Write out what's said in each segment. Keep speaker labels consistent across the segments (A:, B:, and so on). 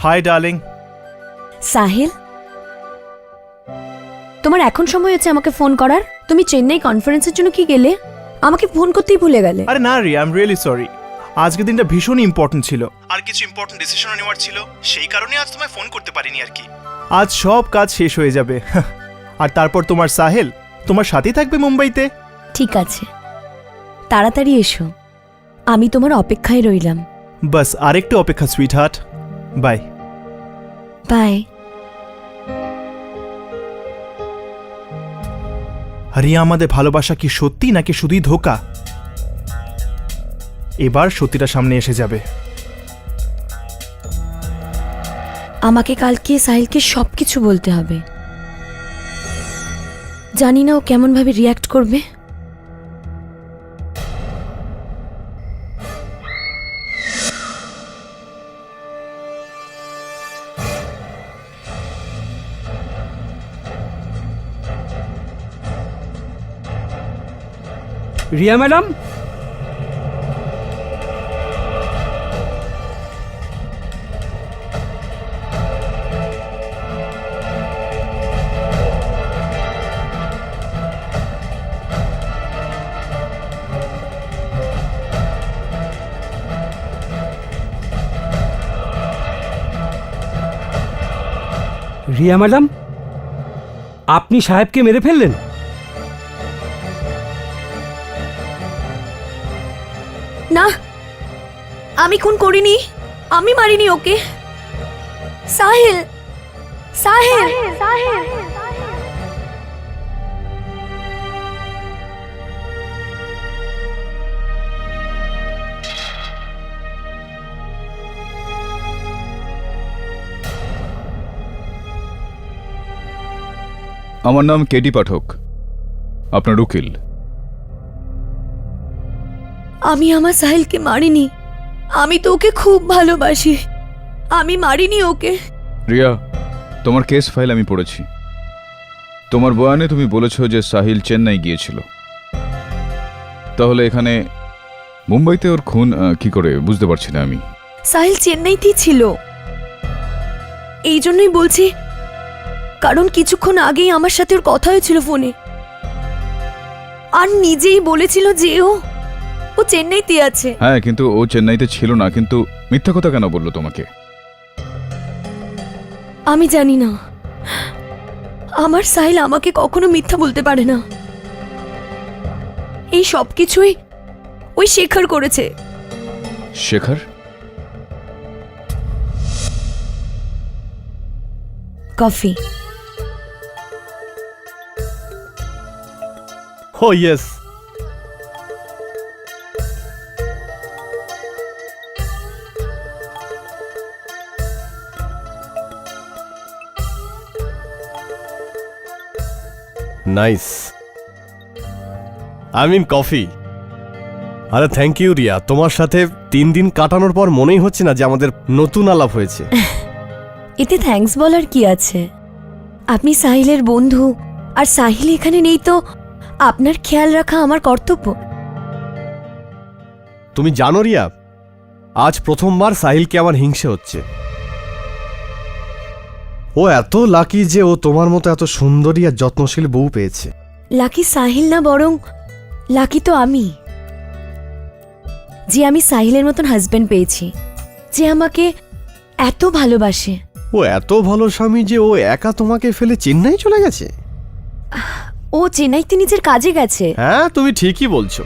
A: Hi darling.
B: Sahil, তোমার এখন সময় হচ্ছে আমাকে ফোন করার? তুমি চেন্নাই কনফারেন্সের জন্য কি গেলে? আমাকে ফোন করতেই ভুলে গেলে।
A: আরে না Riya, I am really sorry. আজকের দিনটা ভীষণই ইম্পর্টেন্ট ছিল, আর কিছু ইম্পর্টেন্ট ডিসিশনও নেওয়ার ছিল, সেই কারণে আজ তোমায় ফোন করতে পারিনি আর কি। আজ সব কাজ শেষ হয়ে যাবে আর তারপর তোমার সাহেল তোমার সাথেই থাকবে মুম্বাইতে।
B: ঠিক আছে, তাড়াতাড়ি এসো, আমি তোমার অপেক্ষায় রইলাম।
A: বাস আরেকটু অপেক্ষা sweet heart. Bye
B: bye.
A: Riya, আমাদের ভালোবাসা কি সত্যি নাকি শুধুই ধোঁকা? এবার সত্যিটা সামনে এসে যাবে।
B: আমাকে কালকে সাহিলকে সবকিছু বলতে হবে। জানি না ও কেমন ভাবে রিয়্যাক্ট করবে।
C: রিয়া ম্যাডাম, রিয়া ম্যাডাম, আপনি সাহেবকে মেরে ফেললেন?
B: না, আমি খুন করিনি, আমি মারিনি ওকে। সাহিল, সাহিল,
D: আমার নাম কেডি পাঠক, আপনার উকিল।
B: আমি আমার সাহিলকে মারিনি, আমি তো ওকে খুব ভালোবাসি, আমি মারিনি ওকে।
D: রিয়া, তোমার কেস ফাইল আমি পড়েছি। তোমার বয়ানে তুমি বলেছ যে সাহিল চেন্নাই গিয়েছিল, তাহলে এখানে মুম্বাইতে ওর খুন কি করে বুঝতে পারছি না আমি।
B: সাহিল চেন্নাইতেই ছিল, এই জন্যই বলছি, কারণ কিছুক্ষণ আগেই আমার সাথে ওর কথা হয়েছিল ফোনে, আর নিজেই বলেছিল যে ও চেন্নাইতে আছে।
D: হ্যাঁ, কিন্তু ও চেন্নাইতে ছিল না, কিন্তু মিথ্যা কথা কেন বললো তোমাকে?
B: আমি জানি না, আমার সাহিল আমাকে কখনো মিথ্যা বলতে পারে না। এই সব কিছুই ওই শেখর করেছে।
D: শেখর?
B: কফি।
A: ও yes.
E: Nice, I mean coffee. আরে থ্যাংক ইউ রিয়া, তোমার সাথে 3 দিন কাটানোর পর মনেই হচ্ছে না যে আমাদের নতুন আলাপ হয়েছে।
B: এতে থ্যাঙ্কস বলার কি আছে? আপনি সাহিলের বন্ধু, আর সাহিল এখানে নেই তো আপনার খেয়াল রাখা আমার কর্তব্য।
E: তুমি জানো রিয়া, আজ প্রথমবার সাহিলকে আমার হিংসে হচ্ছে। ও এত লাকি যে ও তোমার মতো এত সুন্দরী আর যত্নশীল বউ পেয়েছে।
B: লাকি সাহিল না, বরং লাকি তো আমি, যে আমি সাহিলের মতন হাজবেন্ড পেয়েছি, যে আমাকে এত ভালোবাসে।
E: ও এত ভালো স্বামী যে ও একা তোমাকে ফেলে চেন্নাই চলে গেছে।
B: ও চেন্নাইতে নিজের কাজে গেছে।
E: হ্যাঁ, তুমি ঠিকই বলছো।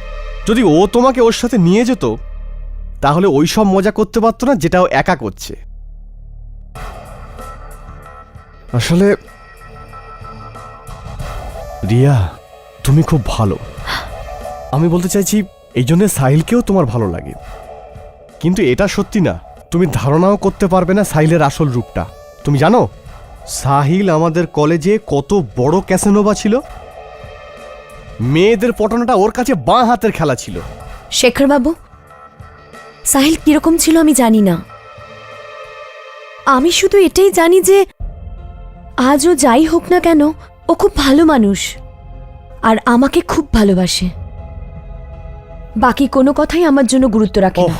E: যদি ও তোমাকে ওর সাথে নিয়ে যেত তাহলে ওই সব মজা করতে পারতো না যেটা ও একা করছে। আসলে রিয়া, তুমি খুব ভালো। আমি বলতে চাইছি এই জন্য সাহিলকেও তোমার ভালো লাগে, কিন্তু এটা সত্যি না। তুমি ধারণাও করতে পারবে না সাহিলের আসল রূপটা। তুমি জানো সাহিল আমাদের কলেজে কত বড় ক্যাসেনোভা ছিল? মেয়েদের পটানোটা ওর কাছে বাঁ হাতের খেলা ছিল।
B: শেখর বাবু, সাহিল কিরকম ছিল আমি জানি না, আমি শুধু এটাই জানি যে আজও যাই হোক না কেন ও খুব ভালো মানুষ, আর আমাকে খুব ভালোবাসে। বাকি কোনো কথাই আমার জন্য গুরুত্ব রাখে না।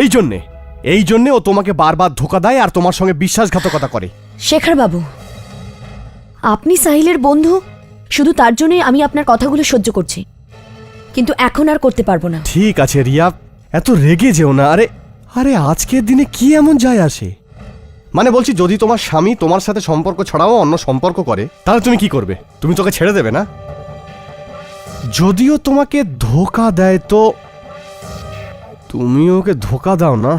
E: এই জন্যে এই জন্যে ও তোমাকে বারবার ধোকা দেয় আর তোমার সঙ্গে বিশ্বাসঘাতকতা করে।
B: শেখর বাবু, আপনি সাহিলের বন্ধু, শুধু তার জন্যই আমি আপনার কথাগুলো সহ্য করছি, কিন্তু এখন আর করতে পারবো না।
E: ঠিক আছে রিয়া, এত রেগে যেও না। আরে আরে আজকের দিনে কি এমন যায় আসে? মানে বলছি, যদি তোমার স্বামী তোমার সাথে সম্পর্ক ছাড়াও অন্য সম্পর্ক করে, তাহলে তুমি কি করবে? তুমি তোকে ছেড়ে দেবে না? যদিও তোমাকে ধোকা দেয়, তো তুমি ওকে ধোকা দাও না।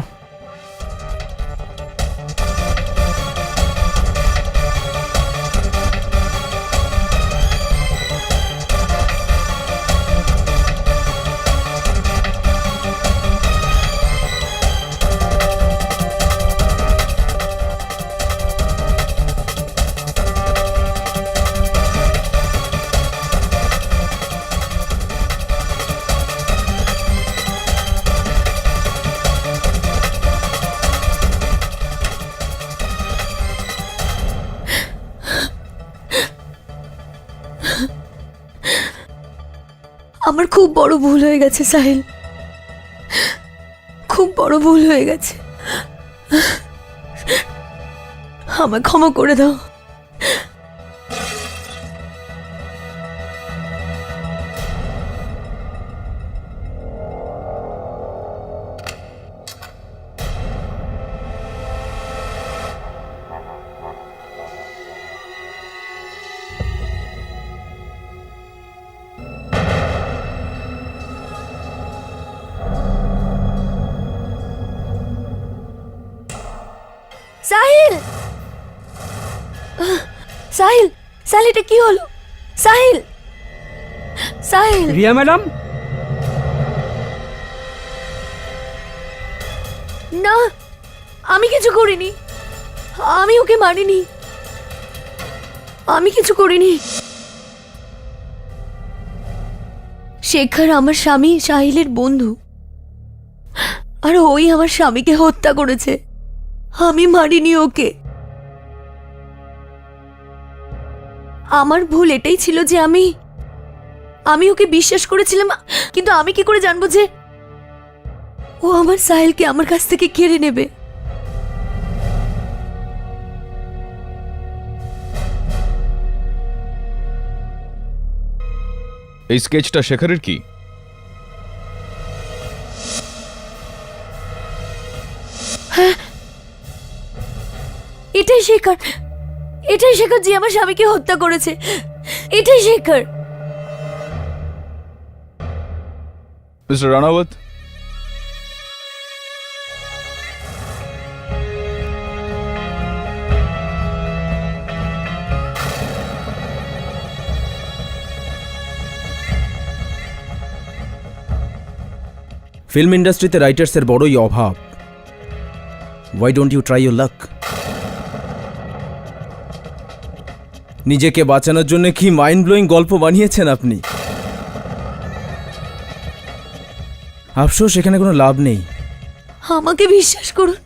B: আমার খুব বড় ভুল হয়ে গেছে সাহিল, খুব বড় ভুল হয়ে গেছে। আমায় ক্ষমা করে দাও। সাহিল, সাহিল, সাহিল, এটা কি হলো? সাহিল, সাহিল,
C: রিয়া ম্যাডাম,
B: না, আমি কিছু করিনি, আমি ওকে মারিনি, আমি কিছু করিনি। শেখর আমার স্বামী সাহিলের বন্ধু, আর ওই আমার স্বামীকে হত্যা করেছে। আমি মারিনি ওকে। আমার ভুল এটাই ছিল যে আমি ওকে বিশ্বাস করেছিলাম, কিন্তু আমি কি করে জানবো যে ও আমার সাহিলকে আমার কাছ থেকে কেড়ে নেবে?
D: এই স্কেচটা শেখরের কি?
B: এটাই শেখর, এটাই শেখর যে আমার স্বামীকে হত্যা করেছে, এটাই শেখর।
D: মিস্টার রানাওয়াত,
F: ফিল্ম ইন্ডাস্ট্রিতে রাইটার্সের বড়ই অভাব। Why don't you try your luck? নিজেকে বাঁচানোর জন্য কি মাইন্ড ব্লোয়িং গল্প বানিয়েছেন আপনি? আফসোস, এখানে কোনো লাভ নেই।
B: আমাকে বিশ্বাস করুন,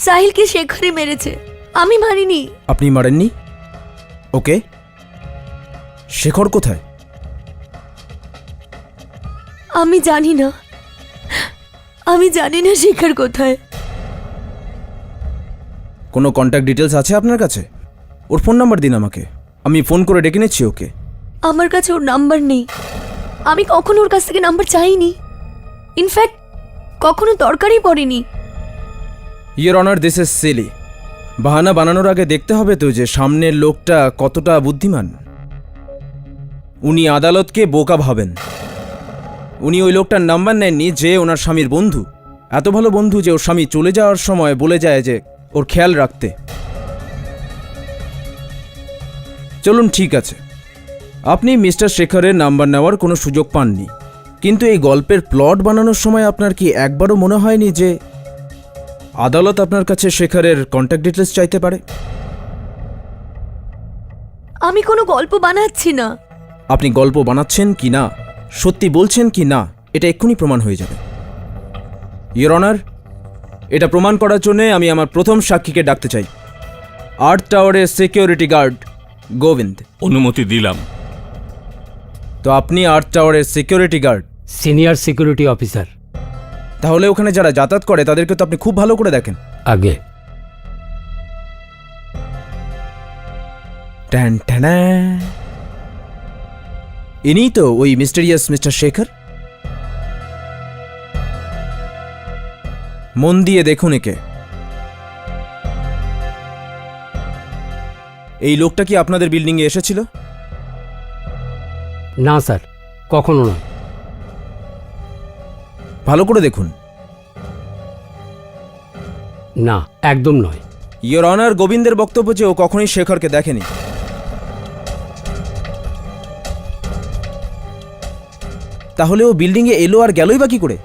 B: সাহিলকে শেখরই মেরেছে, আমি মারিনি।
F: আপনি মারেননি? ওকে, শেখর কোথায়?
B: আমি জানি না, আমি জানি না শেখর কোথায়।
F: কোনো কন্ট্যাক্ট ডিটেলস আছে আপনার কাছে? ওর ফোন নাম্বার দিন আমাকে, আমি ফোন করে ডেকে নিচ্ছি ওকে।
B: আমার কাছে ওর নাম্বার নেই, আমি কখনো ওর কাছ থেকে নাম্বার চাইনি, ইনফ্যাক্ট কখনো দরকারই পড়েনি।
F: Your honour, this is silly. বাহানা বানানোর আগে দেখতে হবে তো যে সামনের লোকটা কতটা বুদ্ধিমান। উনি আদালতকে বোকা ভাবেন। উনি ওই লোকটার নাম্বার নেননি যে ওনার স্বামীর বন্ধু, এত ভালো বন্ধু যে ওর স্বামী চলে যাওয়ার সময় বলে যায় যে ওর খেয়াল রাখতে। চলুন, ঠিক আছে, আপনি মিস্টার শেখরের নাম্বার নেওয়ার কোনো সুযোগ পাননি, কিন্তু এই গল্পের প্লট বানানোর সময় আপনার কি একবারও মনে হয়নি যে আদালত আপনার কাছে শেখরের কন্ট্যাক্ট ডিটেলস চাইতে পারে?
B: আমি কোনো গল্প বানাচ্ছি না।
F: আপনি গল্প বানাচ্ছেন কি না, সত্যি বলছেন কি না, এটা এক্ষুনি প্রমাণ হয়ে যাবে। ইয়োর অনার, এটা প্রমাণ করার জন্য আমি আমার প্রথম সাক্ষীকে ডাকতে চাই। 8 টাওয়ারের সিকিউরিটি গার্ড গোবিন্দ।
G: অনুমতি দিলাম।
F: তো আপনি 8 টাওয়ারের security guard?
C: Senior security officer.
F: তাহলে ওখানে যারা যাতায়াত করে তাদেরকে তো আপনি খুব ভালো করে দেখেন।
C: আগে
F: ট্যান ট্যানা। ইনিই তো ওই মিস্টেরিয়াস মিস্টার শেখর। মন দিয়ে দেখুন একে। এই লোকটা কি আপনাদের বিল্ডিংয়ে এসেছিল?
C: না স্যার, কখনো নয়।
F: ভালো করে দেখুন।
C: না, একদম নয়।
F: ইয়োর অনার, গোবিন্দের বক্তব্য যে ও কখনোই শেখরকে দেখেনি। তাহলে ও বিল্ডিংয়ে এলো আর গেলই বা কি করে?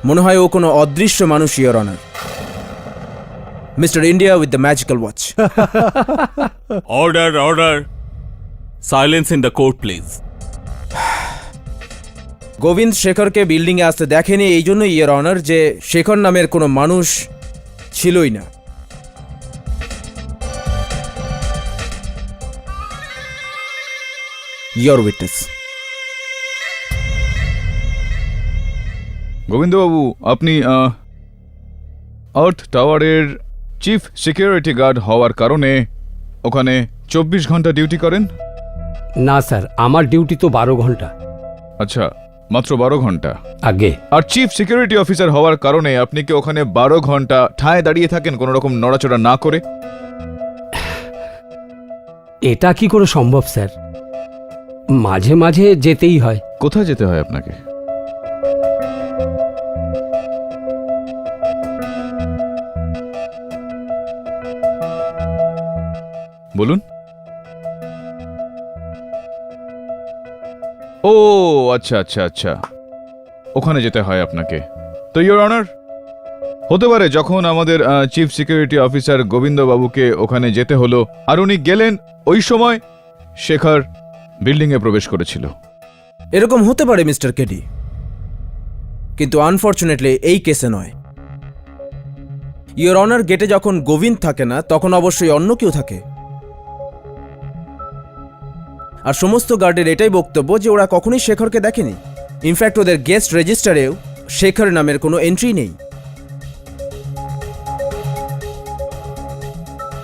F: মনে হয় ও কোনো অদৃশ্য মানুষ, your honour. Mister India with the magical watch.
G: Order, order. Silence in the court, please.
F: Govind শেখরকে বিল্ডিংয়ে আসতে দেখেনি, এই জন্য ইয়োর অনার যে শেখর নামের কোনো মানুষ ছিলই না। Your witness.
D: গোবিন্দবাবু, আপনি আর্থ টাওয়ারের চিফ সিকিউরিটি গার্ড হওয়ার কারণে ওখানে 24 ঘন্টা ডিউটি করেন?
C: না স্যার, আমার ডিউটি তো 12 ঘন্টা।
D: আচ্ছা, মাত্র 12 ঘন্টা।
C: আগে
D: আর চিফ সিকিউরিটি অফিসার হওয়ার কারণে আপনি কি ওখানে 12 ঘন্টা ঠায় দাঁড়িয়ে থাকেন কোনো রকম নড়াচড়া না করে?
C: এটা কি করে সম্ভব স্যার? মাঝে মাঝে যেতেই হয়।
D: কোথায় যেতে হয় আপনাকে? বলুন। ও আচ্ছা আচ্ছা আচ্ছা, ওখানে যেতে হয় আপনাকে। তো ইয়োর অনার, হতে পারে যখন আমাদের চিফ সিকিউরিটি অফিসার গোবিন্দবাবুকে ওখানে যেতে হলো আর উনি গেলেন, ওই সময় শেখর বিল্ডিংয়ে প্রবেশ করেছিল।
F: এরকম হতে পারে মিস্টার কেডি, কিন্তু আনফরচুনেটলি এই কেসে নয়। ইয়োর অনার, গেটে যখন গোবিন্দ থাকে না তখন অবশ্যই অন্য কেউ থাকে। আর সমস্ত গার্ডের এটাই বক্তব্য যে ওরা কখনোই শেখরকে দেখেনি। ইনফ্যাক্ট ওদের গেস্ট রেজিস্টারেও শেখর নামের কোনো এন্ট্রি নেই।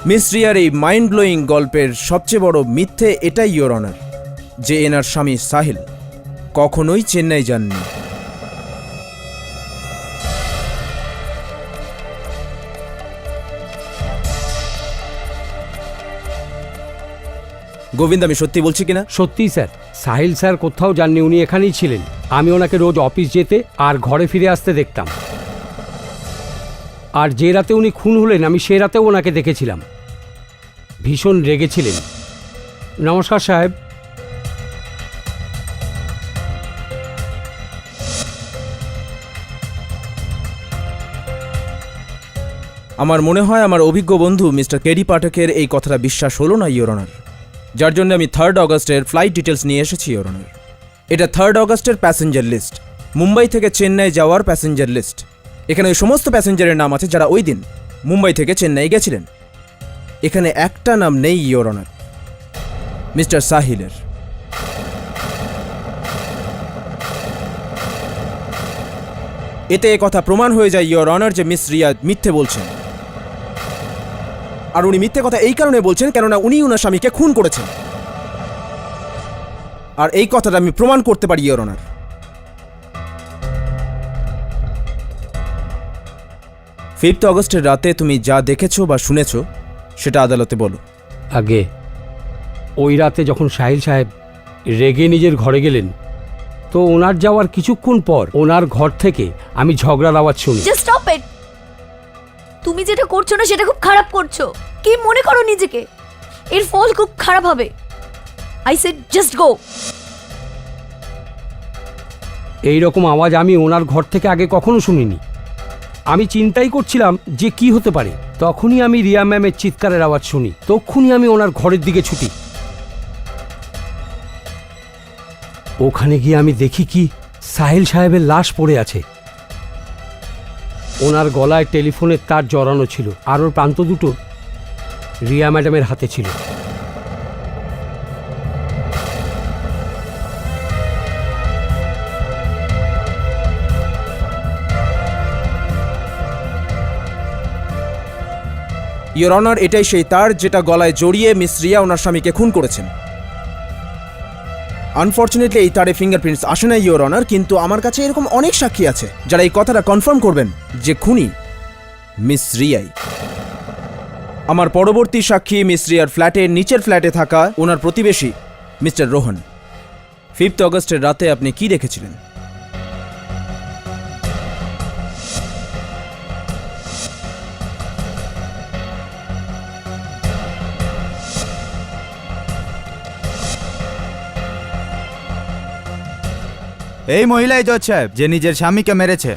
F: মিস রিয়ার এই মাইন্ড ব্লোয়িং গল্পের সবচেয়ে বড় মিথ্যে এটাই ইয়োর অনার, যে এনার স্বামী সাহিল কখনোই চেন্নাই যাননি। গোবিন্দ, আমি সত্যি বলছি কিনা?
C: সত্যিই স্যার, সাহিল স্যার কোথাও যাননি, উনি এখানেই ছিলেন। আমি ওনাকে রোজ অফিস যেতে আর ঘরে ফিরে আসতে দেখতাম। আর যে রাতে উনি খুন হলেন আমি সে রাতেও ওনাকে দেখেছিলাম। ভীষণ রেগেছিলেন। নমস্কার সাহেব।
F: আমার মনে হয় আমার অভিজ্ঞ বন্ধু মিস্টার কেডি পাঠকের এই কথাটা বিশ্বাস হলো না ইয়োর অনার, যার জন্য আমি 3 অগস্টের ফ্লাইট ডিটেলস নিয়ে এসেছি ইয়োর অনার। এটা 3 অগস্টের প্যাসেঞ্জার লিস্ট, মুম্বাই থেকে চেন্নাই যাওয়ার প্যাসেঞ্জার লিস্ট। এখানে ওই সমস্ত প্যাসেঞ্জারের নাম আছে যারা ওই দিন মুম্বাই থেকে চেন্নাই গেছিলেন। এখানে একটা নাম নেই ইয়োর অনার, মিস্টার সাহিলের। এতে কথা প্রমাণ হয়ে যায় ইয়োর অনার যে মিস রিয়া মিথ্যে বলছেন। আর উনি মিথ্যে কথা এই কারণে বলছেন কেননা উনি ওনার স্বামীকে খুন করেছেন। আর এই কথাটা আমি প্রমাণ করতে পারি ইয়োর অনার। 5 অগস্টের রাতে তুমি যা দেখেছো বা শুনেছো সেটা আদালতে বলো।
C: আগে ওই রাতে যখন সাহিল সাহেব রেগে নিজের ঘরে গেলেন, তো ওনার যাওয়ার কিছুক্ষণ পর ওনার ঘর থেকে আমি ঝগড়ার আওয়াজ শুনি।
B: Just stop it. তুমি যেটা করছো না সেটা খুব খারাপ করছো। কি মনে করো নিজেকে? এর ফল খুব খারাপ হবে। I said just go.
C: এই রকম আওয়াজ আমি ওনার ঘর থেকে আগে কখনো শুনিনি। আমি চিন্তাই করছিলাম যে কি হতে পারে। তখনই আমি রিয়া ম্যামের চিৎকারের আওয়াজ শুনি। তখনই আমি ওনার ঘরের দিকে ছুটি। ওখানে গিয়ে আমি দেখি কি সাহিল সাহেবের লাশ পড়ে আছে। ওনার গলায় টেলিফোনের তার জড়ানো ছিল আর ওর প্রান্ত দুটো রিয়া ম্যাডামের হাতে ছিল।
F: ইয়োর অনার, এটাই সেই তার যেটা গলায় জড়িয়ে মিস রিয়া ওনার স্বামীকে খুন করেছেন। আনফর্চুনেটলি এই তারে ফিঙ্গারপ্রিন্টস আসে না ইয়োর অনার, কিন্তু আমার কাছে এরকম অনেক সাক্ষী আছে যারা এই কথাটা কনফার্ম করবেন যে খুনি মিস রিয়াই। আমার পরবর্তী সাক্ষী মিস রিয়ার ফ্ল্যাটের নিচের ফ্ল্যাটে থাকা ওনার প্রতিবেশী মিস্টার রোহন। 5 অগস্টের রাতে আপনি কি দেখেছিলেন?
H: এই মহিলাই জজ সাহেব যে নিজের স্বামীকে মেরেছে।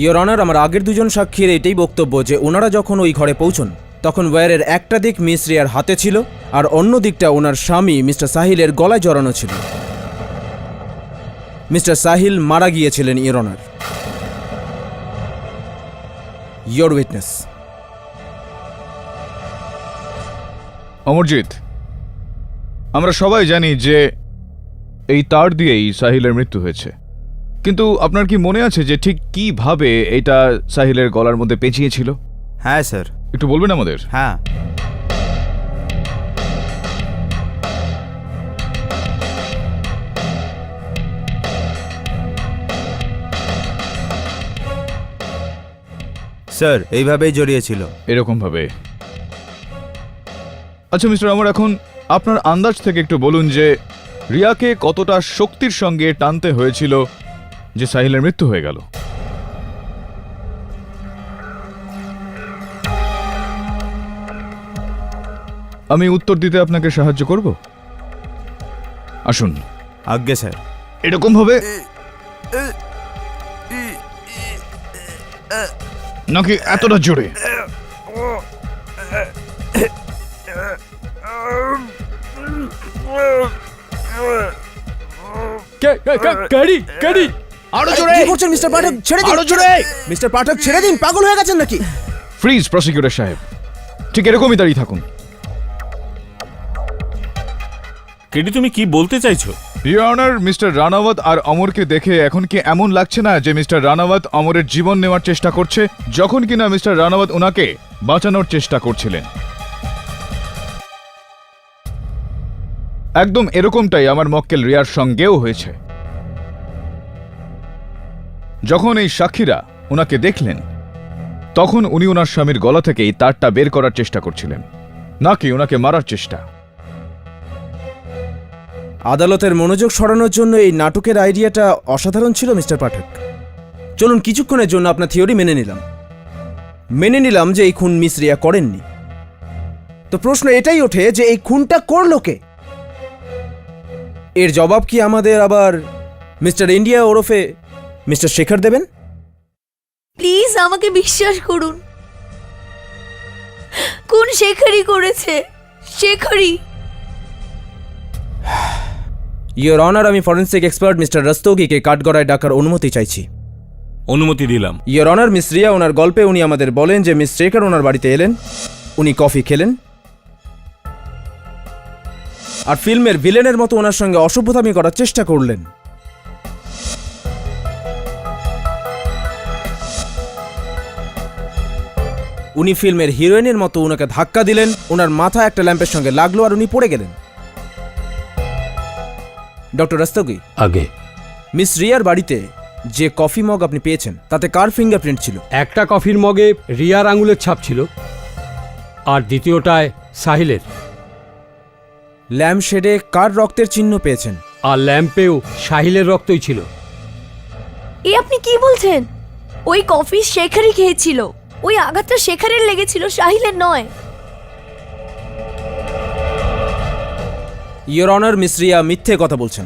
F: ইয়োর অনার, আমার আগের দুজন সাক্ষীর এটাই বক্তব্য যে ওনারা যখন ওই ঘরে পৌঁছন তখন ওয়্যারের একটা দিক মিস রিয়ার হাতে ছিল আর অন্য দিকটা ওনার স্বামী মিস্টার সাহিলের গলায় জড়ানো ছিল। মিস্টার সাহিল মারা গিয়েছিলেন your honour. Your witness.
D: Amarjit, আমরা সবাই জানি যে এই তার দিয়েই সাহিলের মৃত্যু হয়েছে, কিন্তু আপনার কি মনে আছে যে ঠিক কিভাবে এটা সাহিলের গলার মধ্যে পেঁচিয়েছিল?
H: হ্যাঁ স্যার।
D: একটু বলবেন আমাদের?
H: হ্যাঁ, স্যার এইভাবেই জড়িয়েছিল।
D: এরকম ভাবে? আচ্ছা মিস্টার আমর, এখন আপনার আন্দাজ থেকে একটু বলুন যে রিয়াকে কতটা শক্তির সঙ্গে টানতে হয়েছিল যে সাহিলের মৃত্যু হয়ে গেল? আমি উত্তর দিতে আপনাকে সাহায্য করব? আসুন।
H: আজ্ঞে স্যার।
D: এরকম ভাবে নাকি এতটা জোরে?
F: আরো জোরে! কি করছেন মিস্টার পাঠক? ছেড়ে দিন! আরো জোরে! মিস্টার পাঠক ছেড়ে দিন! পাগল হয়ে গেছেন নাকি?
D: ফ্রিজ প্রসিকিউটর সাহেব, ঠিক এরকমই দাঁড়িয়ে থাকুন।
G: কেডি, তুমি কি বলতে চাইছো?
D: ইয়োর অনার, মিস্টার রানাওয়াত আর অমরকে দেখে এখন কি এমন লাগছে না যে মিস্টার রানাওয়াত অমরের জীবন নেওয়ার চেষ্টা করছে, যখন কিনা মিস্টার রানাওয়াত ওনাকে বাঁচানোর চেষ্টা করছিলেন? একদম এরকমটাই আমার মক্কেল রিয়ার সঙ্গেও হয়েছে। যখন এই সাক্ষীরা ওনাকে দেখলেন তখন উনি ওনার স্বামীর গলা থেকেই তারটা বের করার চেষ্টা করছিলেন, নাকি ওনাকে মারার চেষ্টা।
F: আদালতের মনোযোগ সরানোর জন্য এই নাটকের আইডিয়াটা অসাধারণ ছিল মিস্টার পাঠক। চলুন কিছুক্ষণের জন্য আপনার থিওরি মেনে নিলাম যে এই খুন মিস রিয়া করেননি। তো প্রশ্ন এটাই ওঠে যে এই খুনটা করলো কে? এর জবাব কি আমাদের আবার মিস্টার ইন্ডিয়া ওরফে মিস্টার শেখর দেবেন?
B: প্লিজ আমাকে বিশ্বাস করুন, কোন শেখরই করেছে, শেখরই।
F: ইয়োর অনার, আমি ফরেন্সিক এক্সপার্ট মিস্টার রস্তোগিকে কাঠগড়ায় ডাকার অনুমতি চাইছি।
G: অনুমতি দিলাম।
F: ইয়োর অনার, মিস রিয়া ওনার গল্পে উনি আমাদের বলেন যে মিস শেখর ওনার বাড়িতে এলেন, উনি কফি খেলেন আর ফিল্মের ভিলেনের মতো ওনার সঙ্গে অসভ্যতামি করার চেষ্টা করলেন। উনি ফিল্মের হিরোইনের মতো ওনাকে ধাক্কা দিলেন, ওনার মাথা একটা ল্যাম্পের সঙ্গে লাগলো আর উনি পড়ে গেলেন। ডক্টর রস্তোগি,
C: আগে
F: মিস রিয়ার বাড়িতে যে কফি মগ আপনি পেয়েছেন তাতে কার ফিঙ্গারপ্রিন্ট ছিল?
C: একটা কফির মগে রিয়ার আঙুলের ছাপ ছিল আর দ্বিতীয়টায় সাহিলের।
F: ল্যাম্প শেডে কার রক্তের চিহ্ন পেয়েছেন?
C: আর ল্যাম্পেও সাহিলের রক্তই ছিল।
B: এ আপনি কি বলছেন? ওই কফি শেখরই খেয়েছিল, ওই আঘাতটা শেখরের লেগেছিল, সাহিলের নয়।
F: ইয়োর অনার, মিস রিয়া মিথ্যে কথা বলছেন।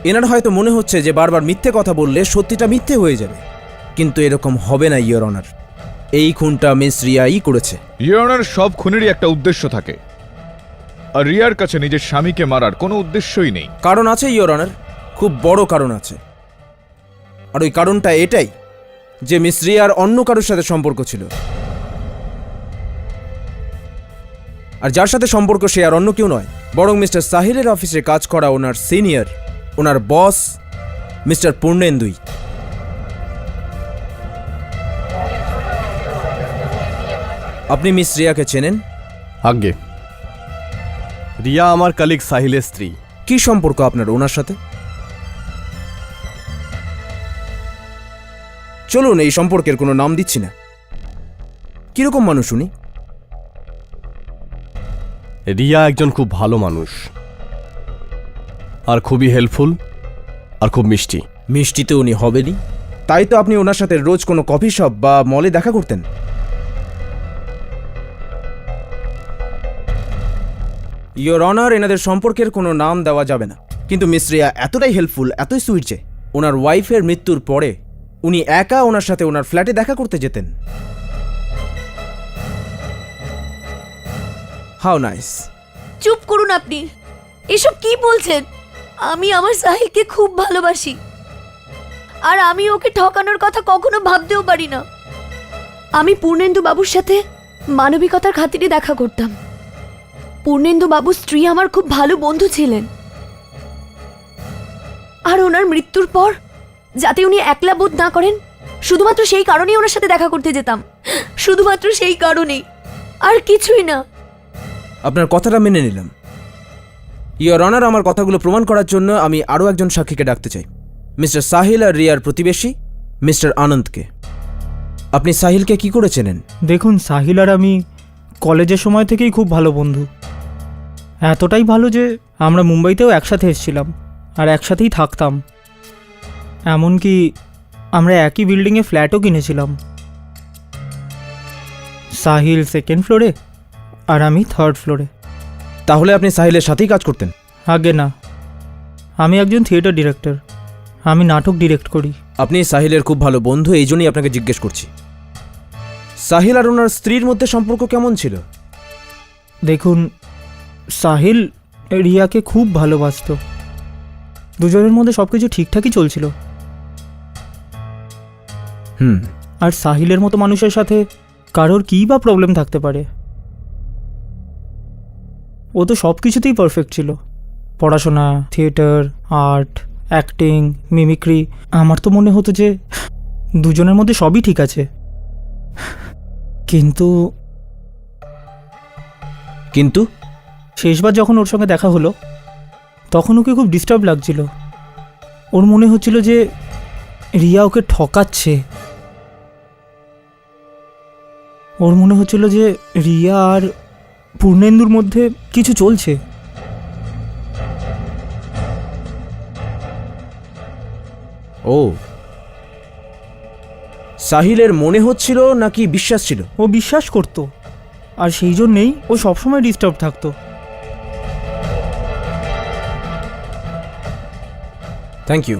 F: এনার হয়তো মনে হচ্ছে যে বারবার মিথ্যে কথা বললে সত্যিটা মিথ্যে হয়ে যাবে, কিন্তু এরকম হবে না ইয়োর অনার। এই খুনটা মিস রিয়াই করেছে।
D: ইয়োর অনার, সব খুনেরই একটা উদ্দেশ্য থাকে, আর রিয়ার কাছে নিজের স্বামীকে মারার কোনো উদ্দেশ্যই নেই।
F: কারণ আছে ইয়োর অনার, খুব বড় কারণ আছে। আর ওই কারণটা এটাই যে মিস রিয়ার অন্য কারোর সাথে সম্পর্ক ছিল, আর যার সাথে সম্পর্ক সে আর অন্য কেউ নয়, বরং মিস্টার সাহিলের অফিসে কাজ করা ওনার সিনিয়র, ওনার বস মিস্টার পূর্ণেন্দুই। আপনি মিস রিয়াকে চেনেন?
E: আজ্ঞে, রিয়া আমার কলিগ সাহিলের স্ত্রী।
F: কি সম্পর্ক আপনার ওনার সাথে? চলুন, এই সম্পর্কের কোনো নাম দিচ্ছি না। কিরকম মানুষ উনি?
E: রিয়া একজন খুব ভালো মানুষ, আর খুবই হেল্পফুল, আর খুব মিষ্টি।
F: মিষ্টি তো উনি হবেনই, তাই তো আপনি ওনার সাথে রোজ কোনো কফি শপ বা মলে দেখা করতেন। ইয়োর অনার, এনাদের সম্পর্কের কোনো নাম দেওয়া যাবে না, কিন্তু মিস রিয়া এতটাই হেল্পফুল, এতই সুইট যে ওনার ওয়াইফের মৃত্যুর পরে উনি একা ওনার সাথে ওনার ফ্ল্যাটে দেখা করতে যেতেন। How nice.
B: চুপ করুন আপনি, এসব কি বলছেন? আমি আমার সাহিলকে খুব ভালোবাসি, আর আমি ওকে ঠকানোর কথা কখনো ভাবতেও পারি না। আমি পূর্ণেন্দু বাবুর সাথে মানবিকতার খাতিরে দেখা করতাম। পূর্ণেন্দু বাবুর স্ত্রী আমার খুব ভালো বন্ধু ছিলেন, আর ওনার মৃত্যুর পর যাতে উনি একলা বোধ না করেন, শুধুমাত্র সেই কারণেই ওনার সাথে দেখা করতে যেতাম, শুধুমাত্র সেই কারণেই, আর কিছুই না।
F: আপনার কথাটা মেনে নিলাম। ইয়োর অনার, আমার কথাগুলো প্রমাণ করার জন্য আমি আরও একজন সাক্ষীকে ডাকতে চাই, মিস্টার সাহিল আর রিয়ার প্রতিবেশী মিস্টার আনন্দকে। আপনি সাহিলকে কি করে চেনেন?
I: দেখুন, সাহিল আর আমি কলেজের সময় থেকেই খুব ভালো বন্ধু। এতটাই ভালো যে আমরা মুম্বাইতেও একসাথে এসেছিলাম আর একসাথেই থাকতাম। এমনকি আমরা একই বিল্ডিংয়ে ফ্ল্যাটও কিনেছিলাম। সাহিল সেকেন্ড ফ্লোরে আর আমি থার্ড ফ্লোরে।
F: তাহলে আপনি সাহিলের সাথেই কাজ করতেন?
I: আগে না, আমি একজন থিয়েটার ডিরেক্টর, আমি নাটক ডিরেক্ট করি।
F: আপনি সাহিলের খুব ভালো বন্ধু, এই জন্যই আপনাকে জিজ্ঞেস করছি। সাহিল আর ওনার স্ত্রীর মধ্যে সম্পর্ক কেমন ছিল?
I: দেখুন, সাহিল রিয়াকে খুব ভালোবাসতো, দুজনের মধ্যে সব কিছু ঠিকঠাকই চলছিল। আর সাহিলের মতো মানুষের সাথে কারোর কী বা প্রবলেম থাকতে পারে? ও তো সব কিছুতেই পারফেক্ট ছিল, পড়াশোনা, থিয়েটার, আর্ট, অ্যাক্টিং, মিমিক্রি। আমার তো মনে হতো যে দুজনের মধ্যে সবই ঠিক আছে, কিন্তু
F: কিন্তু
I: শেষবার যখন ওর সঙ্গে দেখা হলো তখন ওকে খুব ডিস্টার্ব লাগছিল। ওর মনে হচ্ছিল যে রিয়া ওকে ঠকাচ্ছে। ওর মনে হচ্ছিল যে রিয়া আর পূর্ণেন্দুর মধ্যে কিছু চলছে।
F: ও, সাহিলের মনে হচ্ছিল নাকি বিশ্বাস ছিল?
I: ও বিশ্বাস করতো, আর সেই জন্যেই ও সবসময় ডিস্টার্ব থাকতো।
F: Thank you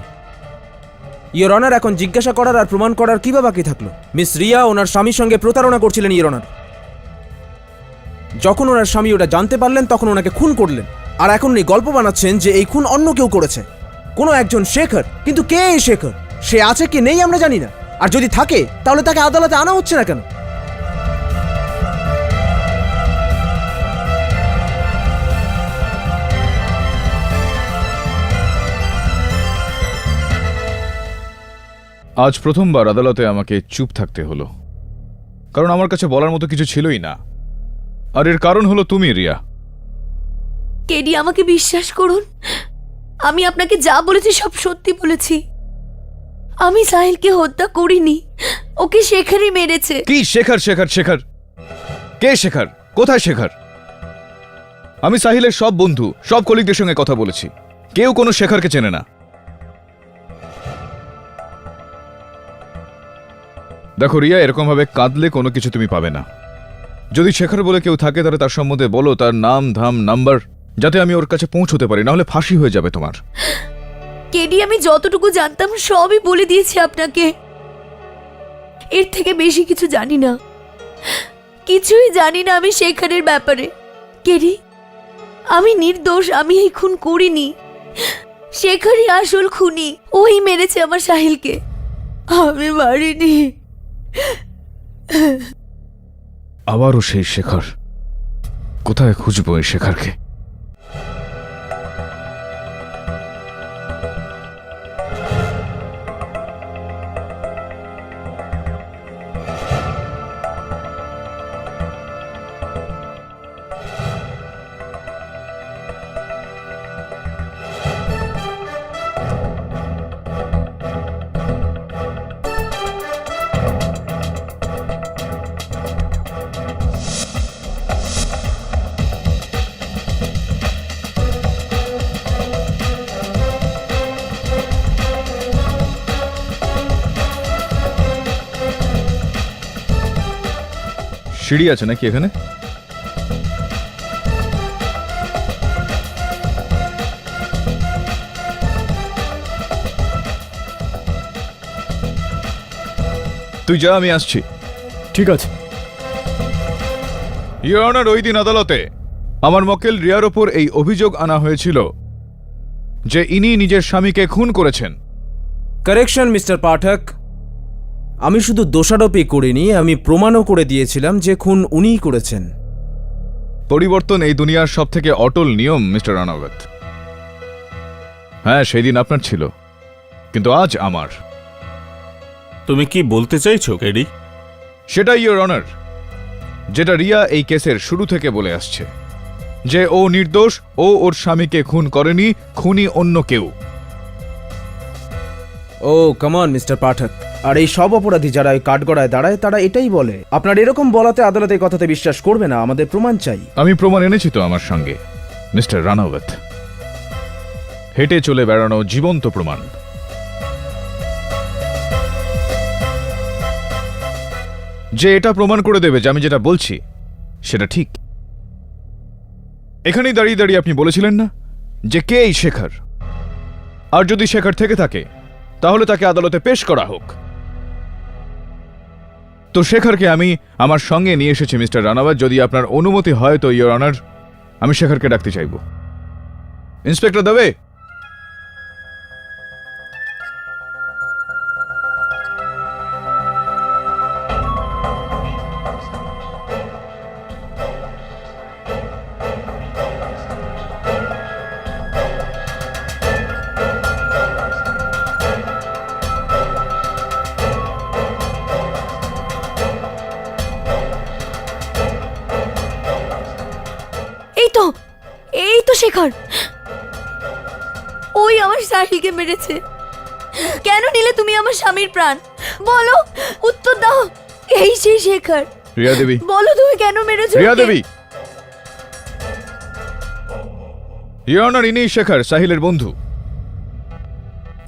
F: your honour. এখন জিজ্ঞাসা করার আর প্রমাণ করার কি বা বাকি থাকলো? মিস রিয়া ওনার স্বামীর সঙ্গে প্রতারণা করছিলেন ইয়োর অনার। যখন ওনার স্বামী ওটা জানতে পারলেন তখন ওনাকে খুন করলেন, আর এখন উনি গল্প বানাচ্ছেন যে এই খুন অন্য কেউ করেছে, কোনো একজন শেখর। কিন্তু কে এই শেখর? সে আছে কি নেই আমরা জানি না, আর যদি থাকে তাহলে তাকে আদালতে আনা হচ্ছে না কেন?
D: আজ প্রথমবার আদালতে আমাকে চুপ থাকতে হলো, কারণ আমার কাছে বলার মতো কিছু ছিলই না। আর এর কারণ হলো তুমি, রিয়া।
B: কেডি, আমাকে বিশ্বাস করুন, আমি আপনাকে যা বলেছি সব সত্যি বলেছি। আমি সাহিলকে হত্যা করিনি, ওকে শেখারই মেরেছে।
D: কি শেখর? শেখর? শেখর কে? শেখর কোথায়? শেখর? আমি সাহিলের সব বন্ধু, সব কলিগদের সঙ্গে কথা বলেছি, কেউ কোনো শেখরকে চেনে না। দেখো রিয়া, এরকম ভাবে কাঁদলে কোনো কিছু তুমি পাবে না। যদি শেখর বলে কেউ থাকে তাহলে তার সম্বন্ধে বলো, তার নাম, ধাম, নাম্বার, যাতে আমি ওর কাছে পৌঁছতে পারি, নাহলে ফাঁসি হয়ে যাবে তোমার।
B: কেডি, আমি যতটুকু জানতাম সবই বলে দিয়েছি আপনাকে, এর থেকে বেশি কিছু জানি না, কিছুই জানি না আমি শেখারের ব্যাপারে। কেডি, আমি নির্দোষ, আমি এই খুন করিনি, শেখারই আসল খুনি, ওই মেরেছে আমার সাহিলকে, আমি মারিনি।
D: আবারও সেই শেখর, কোথায় খুঁজবো এই শেখরকে? সিঁড়ি আছে নাকি এখানে? তুই যা, আমি আসছি।
E: ঠিক আছে।
D: ইওর অনার, ওই দিন আদালতে আমার মক্কেল রিয়ার ওপর এই অভিযোগ আনা হয়েছিল যে ইনি নিজের স্বামীকে খুন করেছেন।
F: কারেকশন মিস্টার পাঠক, আমি শুধু দোষারোপই করিনি, আমি প্রমাণও করে দিয়েছিলাম যে খুন উনিই করেছেন।
D: পরিবর্তন এই দুনিয়ার সব থেকে অটল নিয়ম মিস্টার রানাওয়াত। হ্যাঁ, সেই দিন আপনার ছিল, কিন্তু আজ আমার।
G: তুমি কি বলতে চাইছো কেডি?
D: সেটাই ইওর অনার, যেটা রিয়া এই কেসের শুরু থেকে বলে আসছে, যে ও নির্দোষ, ও ওর স্বামীকে খুন করেনি, খুনি অন্য কেউ।
F: ও কামন মিস্টার পাঠক, আর এই সব অপরাধী যারা এই কাঠগড়ায় দাঁড়ায় তারা এটাই বলে। আপনার এরকম বলাতে আদালত এই কথাতে বিশ্বাস করবে না, আমাদের প্রমাণ চাই।
D: আমি প্রমাণ এনেছি তো আমার সঙ্গে মিস্টার রানাওয়াত, হেঁটে চলে বেড়ানো জীবন্ত প্রমাণ। যে এটা প্রমাণ করে দেবে যে আমি যেটা বলছি সেটা ঠিক। এখানেই দাঁড়িয়ে দাঁড়িয়ে আপনি বলেছিলেন না যে কে এই শেখর, আর যদি শেখর থেকে থাকে তাহলে তাকে আদালতে পেশ করা হোক। তো শেখরকে আমি আমার সঙ্গে নিয়ে এসেছি মিস্টার রানাওয়াত। যদি আপনার অনুমতি হয় তো ইওর অনার, আমি শেখরকে ডাকতে চাইব। ইন্সপেক্টর দবে।
B: এই তো শেখর, ওই আমার সাহিলকে মেরেছে। কেন নিলে তুমি আমার স্বামীর প্রাণ? বলো, উত্তর দাও। এই সেই শেখর।
D: রিয়া দেবী,
B: বলো তুমি কেন মেরেছো?
D: রিয়া দেবী। ইওর অনার, ইনি শেখর, সাহিলের বন্ধু।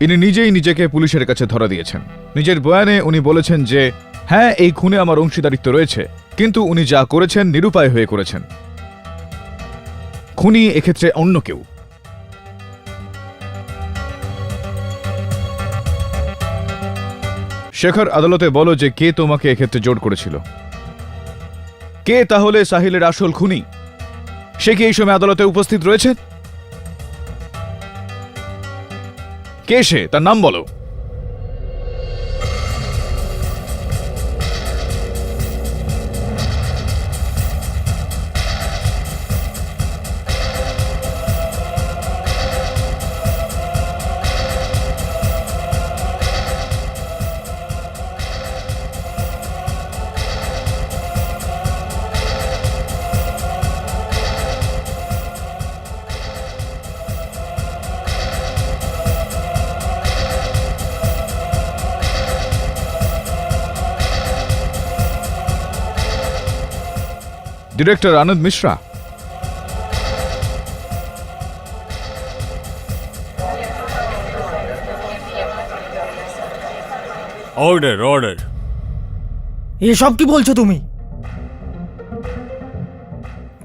D: ইনি নিজেই নিজেকে পুলিশের কাছে ধরা দিয়েছেন। নিজের বয়ানে উনি বলেছেন যে হ্যাঁ, এই খুনে আমার অংশীদারিত্ব রয়েছে, কিন্তু উনি যা করেছেন নিরুপায় হয়ে করেছেন। খুনি এক্ষেত্রে অন্য কেউ। শেখর, আদালতে বলো যে কে তোমাকে এক্ষেত্রে জোর করেছিল। কে তাহলে সাহিলের আসল খুনি? সে কি এই সময় আদালতে উপস্থিত রয়েছে? কে সে? তার নাম বলো। Director Anand Mishra.
G: Order, order.
I: এসব কি বলছো তুমি?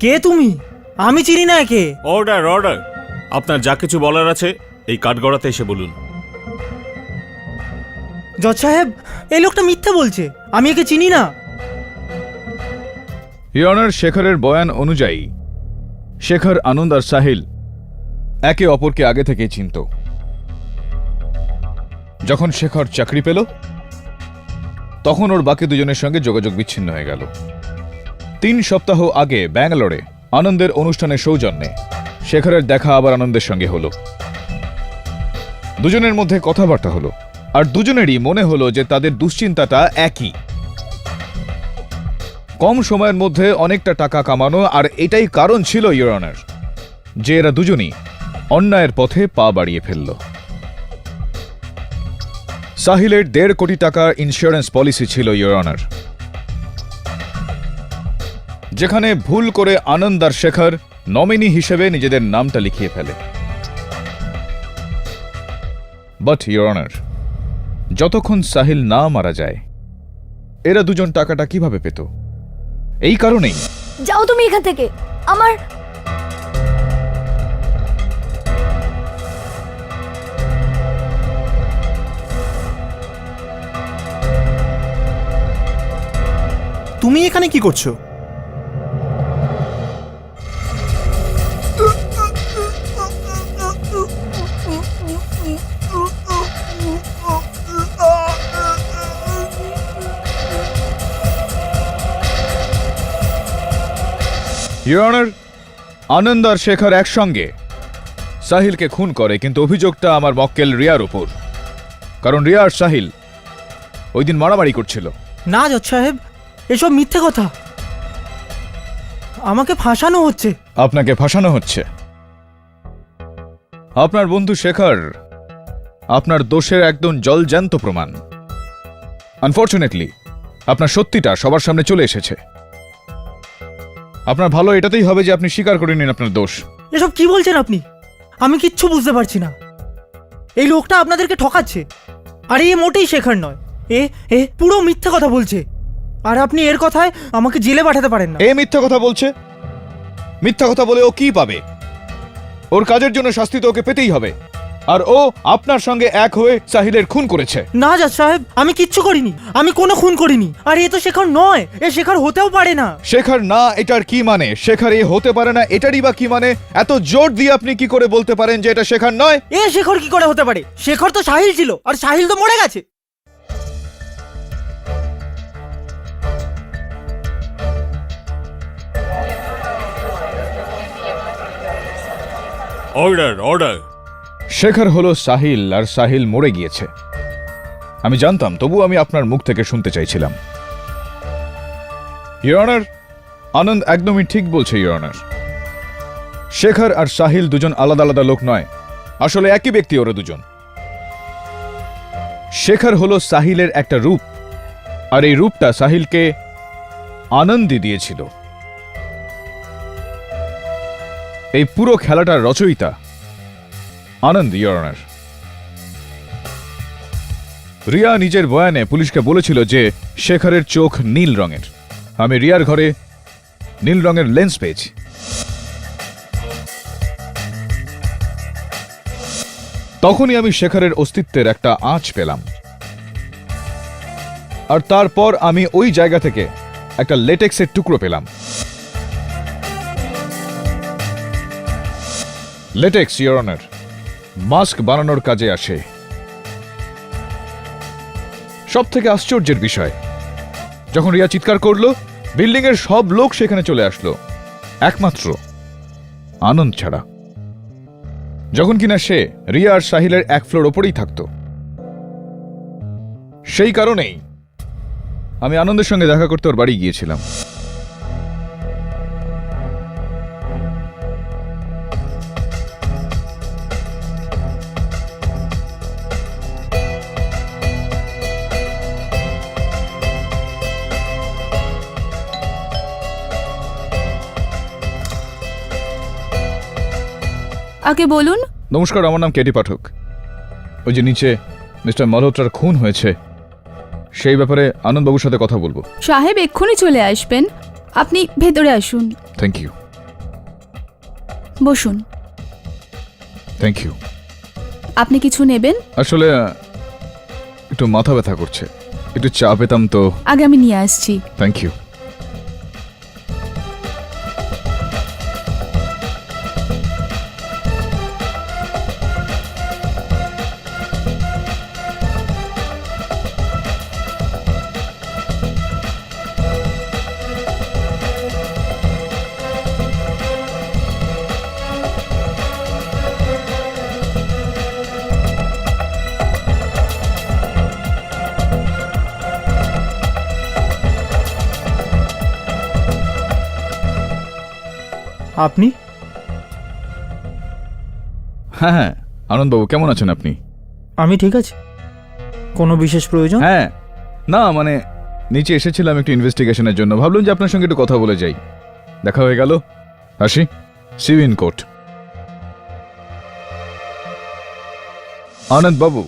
I: কে তুমি? আমি চিনি না একে।
G: Order, order. আপনার যা কিছু বলার আছে এই কাঠগড়াতে এসে বলুন।
I: জজ সাহেব, এই লোকটা মিথ্যা বলছে, আমি একে চিনি না।
D: ইওর অনার, শেখরের বয়ান অনুযায়ী শেখর, আনন্দ আর সাহিল একে অপরকে আগে থেকে চিনত। যখন শেখর চাকরি পেল তখন ওর বাকি দুজনের সঙ্গে যোগাযোগ বিচ্ছিন্ন হয়ে গেল। 3 সপ্তাহ আগে ব্যাঙ্গালোরে আনন্দের অনুষ্ঠানের সৌজন্যে শেখরের দেখা আবার আনন্দের সঙ্গে হলো। দুজনের মধ্যে কথাবার্তা হলো, আর দুজনেরই মনে হলো যে তাদের দুশ্চিন্তাটা একই। কম সময়ের মধ্যে অনেকটা টাকা কামানো, আর এটাই কারণ ছিল ইওর অনার যে এরা দুজনই অন্যায়ের পথে পা বাড়িয়ে ফেলল। সাহিলের 1.5 কোটি টাকার ইন্স্যুরেন্স পলিসি ছিল ইওর অনার, যেখানে ভুল করে আনন্দ আর শেখর নমিনি হিসেবে নিজেদের নামটা লিখিয়ে ফেলে। বাট ইওর অনার, যতক্ষণ সাহিল না মারা যায় এরা দুজন টাকাটা কিভাবে পেত? এই কারণেই।
B: যাও তুমি এখান থেকে। আমার
A: তুমি এখানে কি করছো?
D: ইওর অনার, আনন্দ আর শেখর একসঙ্গে সাহিলকে খুন করে, কিন্তু অভিযোগটা আমার মক্কেল রিয়ার উপর। কারণ রিয়া আর সাহিল ওই দিন মারামারি করছিল।
I: না জজ সাহেব, এসব মিথ্যে কথা। আমাকে ফাঁসানো হচ্ছে।
D: আপনাকে ফাঁসানো হচ্ছে। আপনার বন্ধু শেখর আপনার দোষের একদম জলজ্যান্ত প্রমাণ। আনফর্চুনেটলি আপনার সত্যিটা সবার সামনে চলে এসেছে। আপনার ভালো এটাতেই হবে যে আপনি স্বীকার করে নিন আপনার দোষ।
I: এসব কি বলছেন আপনি? আমি কিচ্ছু বুঝতে পারছি না। এই লোকটা আপনাদেরকে ঠকাচ্ছে। আর এ মোটেই শেখার নয়। এ এ পুরো মিথ্যে কথা বলছে। আর আপনি এর কথায় আমাকে জেলে পাঠাতে পারেন না।
D: এ মিথ্যা কথা বলছে। মিথ্যা কথা বলে ও কি পাবে? ওর কাজের জন্য শাস্তি তো ওকে পেতেই হবে। আর ও আপনার সঙ্গে এক হয়ে সাহিলের খুন করেছে।
I: না জজ সাহেব, আমি কিচ্ছু করিনি। আমি কোনো খুন করিনি। আর এ তো শেখার নয়। এ শেখার হতেও পারে না।
D: শেখর না এটার কি মানে? শেখর এ হতে পারে না এটারই বা কি মানে? এত জোর দিয়ে আপনি কি করে বলতে পারেন যে এটা শেখর নয়?
I: এ শেখর কি করে হতে পারে? শেখর তো সাহিল ছিল, আর সাহিল তো মরে গেছে।
G: Order order.
D: শেখর হলো সাহিল, আর সাহিল মরে গিয়েছে। আমি জানতাম, তবু আমি আপনার মুখ থেকে শুনতে চাইছিলাম। ইওর অনার, আনন্দ একদমই ঠিক বলছে ইওর অনার। শেখর আর সাহিল দুজন আলাদা আলাদা লোক নয়, আসলে একই ব্যক্তি ওরা দুজন। শেখর হলো সাহিলের একটা রূপ, আর এই রূপটা সাহিলকে আনন্দই দিয়েছিল। এই পুরো খেলাটার রচয়িতা আনন্দ, ইওর অনার। রিয়া নিজের বয়ানে পুলিশকে বলেছিল যে শেখরের চোখ নীল রঙের। আমি রিয়ার ঘরে নীল রঙের লেন্স পেয়েছি। তখনই আমি শেখরের অস্তিত্বের একটা আঁচ পেলাম। আর তারপর আমি ওই জায়গা থেকে একটা লেটেক্সের টুকরো পেলাম। লেটেক্স, ইওর অনার, মাস্ক বানানোর কাজে আসে। সব থেকে আশ্চর্যের বিষয়, যখন রিয়া চিৎকার করলো, বিল্ডিং এর সব লোক সেখানে চলে আসলো, একমাত্র আনন্দ ছাড়া। যখন কিনা সে রিয়া আর সাহিলের এক ফ্লোর ওপরেই থাকতো। সেই কারণেই আমি আনন্দের সঙ্গে দেখা করতে ওর বাড়ি গিয়েছিলাম।
B: আগে বলুন।
D: নমস্কার, আমার নাম কেটি পাঠক। ওই যে নিচে মিস্টার মালহোত্রার খুন হয়েছে, সেই ব্যাপারে আনন্দবাবুর সাথে কথা বলবো।
B: সাহেব এক্ষুনি চলে আসবেন, আপনি ভেতরে আসুন।
D: Thank you.
B: বসুন।
D: Thank you.
B: আপনি কিছু নেবেন?
D: আসলে একটু মাথা ব্যথা করছে, একটু চা পেতাম তো।
B: আগে আমি নিয়ে আসছি।
D: Thank you.
I: আপনি?
D: হ্যাঁ হ্যাঁ, আনন্দবাবু কেমন আছেন আপনি?
I: আমি ঠিক আছি। কোনো বিশেষ প্রয়োজন?
D: হ্যাঁ, না মানে নিচে এসেছিলাম একটু ইনভেস্টিগেশনের জন্য, ভাবলাম যে আপনার সঙ্গে একটু কথা বলে যাই। দেখা হয়ে গেল, আসি। See you in court. আনন্দ বাবু,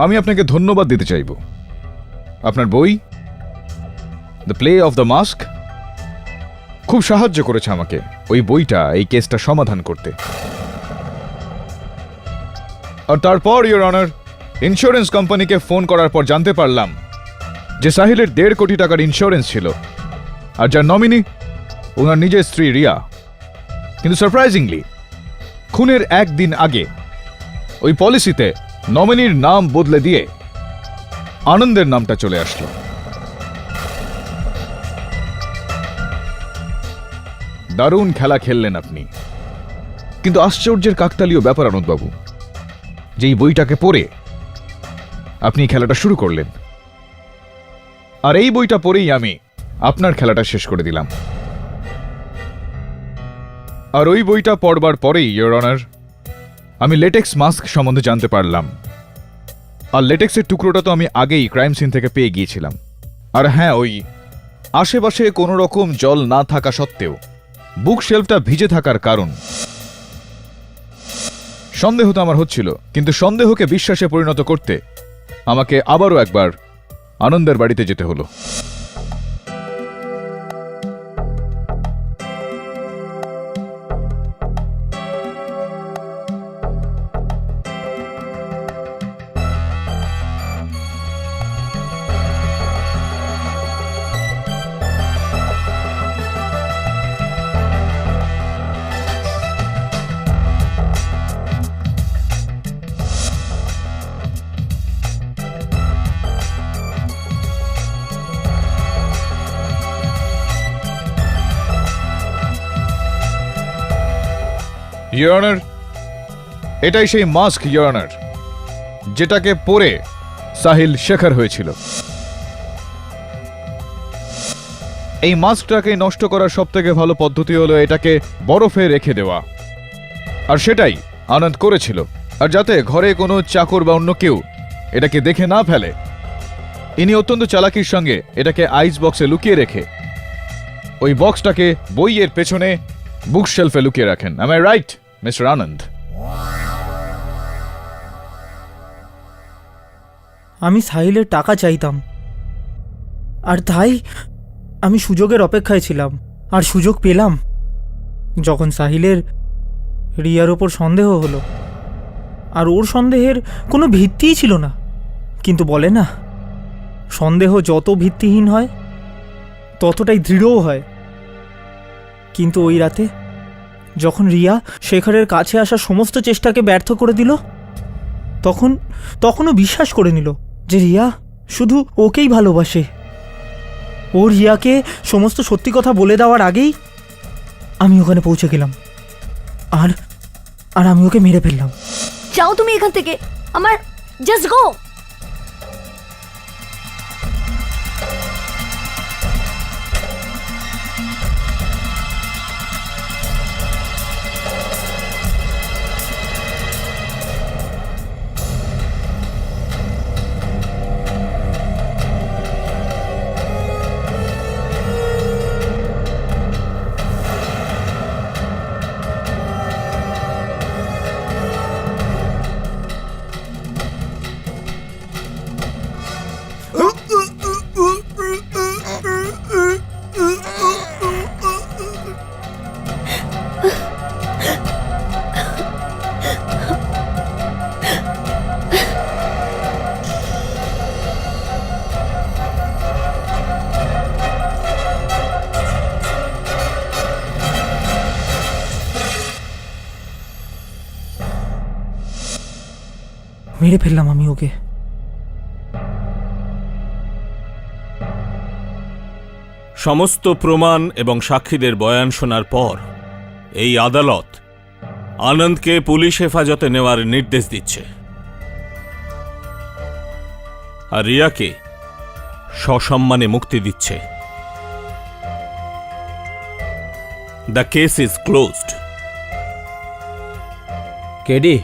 D: আমি আপনাকে ধন্যবাদ দিতে চাইব। আপনার বই the play of the mask খুব সাহায্য করেছে আমাকে ওই বইটা এই কেসটা সমাধান করতে। আর তারপর ইওর অনার ইন্স্যুরেন্স কোম্পানিকে ফোন করার পর জানতে পারলাম যে সাহিলের 1.5 কোটি টাকার ইন্স্যুরেন্স ছিল, আর যার নমিনি ওনার নিজের স্ত্রী রিয়া। কিন্তু সারপ্রাইজিংলি খুনের একদিন আগে ওই পলিসিতে নমিনির নাম বদলে দিয়ে আনন্দের নামটা চলে আসলো। দারুণ খেলা খেললেন আপনি, কিন্তু আশ্চর্যের কাকতালীয় ব্যাপার আনন্দবাবু, যে এই বইটাকে পড়ে আপনি খেলাটা শুরু করলেন, আর এই বইটা পড়েই আমি আপনার খেলাটা শেষ করে দিলাম। আর ওই বইটা পড়বার পরেই ইওর অনার আমি লেটেক্স মাস্ক সম্বন্ধে জানতে পারলাম। আর লেটেক্সের টুকরোটা তো আমি আগেই ক্রাইম সিন থেকে পেয়ে গিয়েছিলাম। আর হ্যাঁ, ওই আশেপাশে কোনো রকম জল না থাকা সত্ত্বেও বুক শেলফটা ভিজে থাকার কারণ সন্দেহ তো আমার হচ্ছিল, কিন্তু সন্দেহকে বিশ্বাসে পরিণত করতে আমাকে আবারও একবার আনন্দের বাড়িতে যেতে হলো। ইওর অনার, এটাই সেই মাস্ক ইওর অনার, যেটাকে পরে সাহিল শেখার হয়েছিল। এই মাস্কটাকে নষ্ট করার সবথেকে ভালো পদ্ধতি হলো এটাকে বরফে রেখে দেওয়া, আর সেটাই আনন্দ করেছিল। আর যাতে ঘরে কোনো চাকর বা অন্য কেউ এটাকে দেখে না ফেলে, ইনি অত্যন্ত চালাকির সঙ্গে এটাকে আইস বক্সে লুকিয়ে রেখে ওই বক্সটাকে বইয়ের পেছনে বুক শেলফে লুকিয়ে রাখেন। Am I right, মিস্টার আনন্দ?
I: আমি সাহিলের টাকা চাইতাম, আর তাই আমি সুযোগের অপেক্ষায় ছিলাম, আর সুযোগ পেলাম যখন সাহিলের রিয়ার ওপর সন্দেহ হলো। আর ওর সন্দেহের কোনো ভিত্তিই ছিল না, কিন্তু বলে না, সন্দেহ যত ভিত্তিহীন হয় ততটাই দৃঢ়ও হয়। কিন্তু ওই রাতে যখন রিয়া শেখরের কাছে আসা সমস্ত চেষ্টাকে ব্যর্থ করে দিল, তখনও বিশ্বাস করে নিল যে রিয়া শুধু ওকেই ভালোবাসে। ও রিয়াকে সমস্ত সত্যি কথা বলে দেওয়ার আগেই আমি ওখানে পৌঁছে গেলাম, আর আমি ওকে মেরে ফেললাম।
B: যাও তুমি এখান থেকে, আমার জাস্ট গো।
I: মেরে ফেললাম আমি ওকে।
G: সমস্ত প্রমাণ এবং সাক্ষীদের বয়ান শোনার পর এই আদালত আনন্দকে পুলিশ হেফাজতে নেওয়ার নির্দেশ দিচ্ছে, আর রিয়াকে সসম্মানে মুক্তি দিচ্ছে। The case is closed.
F: KD,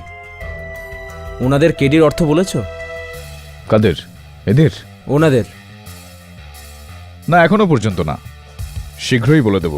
F: ওনাদের কেডির অর্থ বলেছ?
D: কাদের? এদের?
F: ওনাদের
D: না, এখনো পর্যন্ত না, শীঘ্রই বলে দেব।